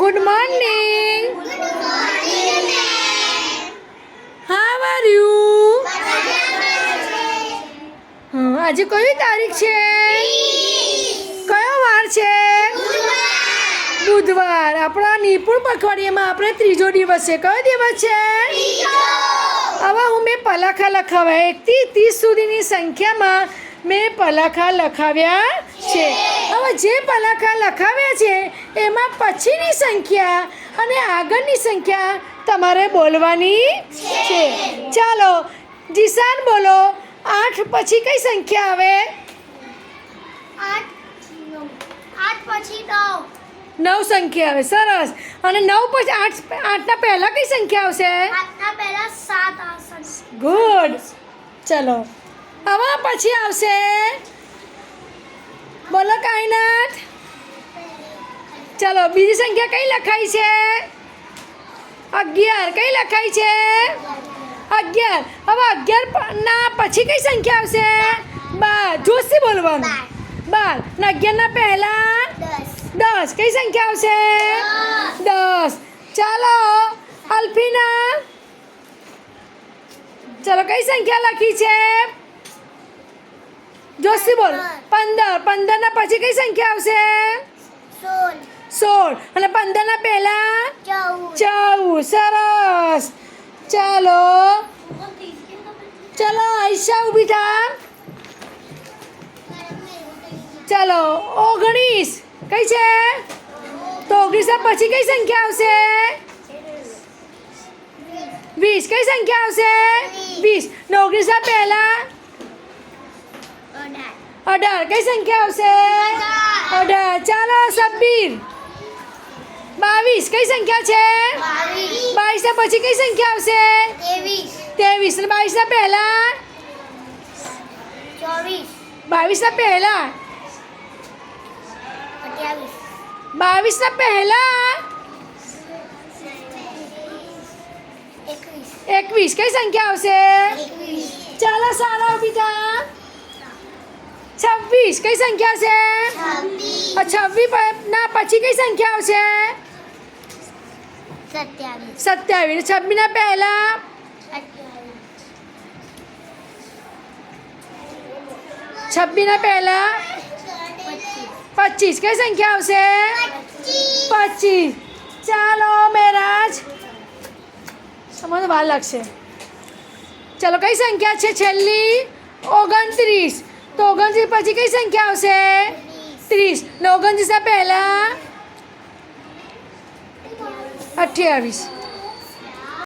Good morning. How are you? આજે કઈ તારીખ છે? કયો વાર છે? બુધવાર. આપણા નિપુણ પખવાડિયામાં આપણે ત્રીજો દિવસ છે. કયો દિવસ છે? હવે મેં પલાખા લખાવ્યા 1 થી 30 સુધીની સંખ્યામાં મેં પલાખા લખાવ્યા છે. હવે જે પલાખા લખાવ્યા છે એમાં પછીની સંખ્યા અને આગળની સંખ્યા તમારે બોલવાની છે. ચાલો જીશાન બોલો. 8 પછી કઈ સંખ્યા આવે? 8 પછી 9 સંખ્યા આવે. સરસ. અને 9 પછી 8ના પહેલાં કઈ સંખ્યા આવશે? 8 પહેલા 7 આવશે. ગુડ. ચલો હવે પછી આવશે, બોલો કાયનાત. ચલો બીજી સંખ્યા કઈ લખાઈ છે? 11. કઈ લખાઈ છે? 11. હવે 11 ના પછી કઈ સંખ્યા આવશે? 12. જોશથી બોલવાનું. 12 ને 11 ના પહેલા 10. કઈ સંખ્યા આવશે? 10. ચાલો અલ્ફીના, ચલો કઈ સંખ્યા લખી છે? જોશથી બોલ. 15. 15 ના પછી કઈ સંખ્યા આવશે? 16. અને 15 ના પહેલા 14. સરસ. ચાલો ચલો આયશા ઊભી થા. ચાલો 19. કઈ છે? તો 19 પછી કઈ સંખ્યા આવશે? 20. કઈ સંખ્યા આવશે? 20. ને 19 ના પહેલા 18. કઈ સંખ્યા આવશે? 18. ચાલો સબ્બીર. 22. કઈ સંખ્યા છે? 22 ના પછી કઈ સંખ્યા આવશે? 23. અને 22 ના પહેલા 22 ના પહેલા 22 ના પહેલા 21. કઈ સંખ્યા આવશે? ચાલો સારા ઊભી થા. 26. કઈ સંખ્યા છે? 26 ના પછી કઈ સંખ્યા આવશે? 27. 26 ના પહેલા 26 ના પહેલા 25. કઈ સંખ્યા આવશે? 25. ચાલો મેરાજ, તમને વાર લાગશે. ચાલો કઈ સંખ્યા છે છેલ્લી? 29. તો 29 પછી કઈ સંખ્યા આવશે? 30. ને 29 ના પહેલા 28.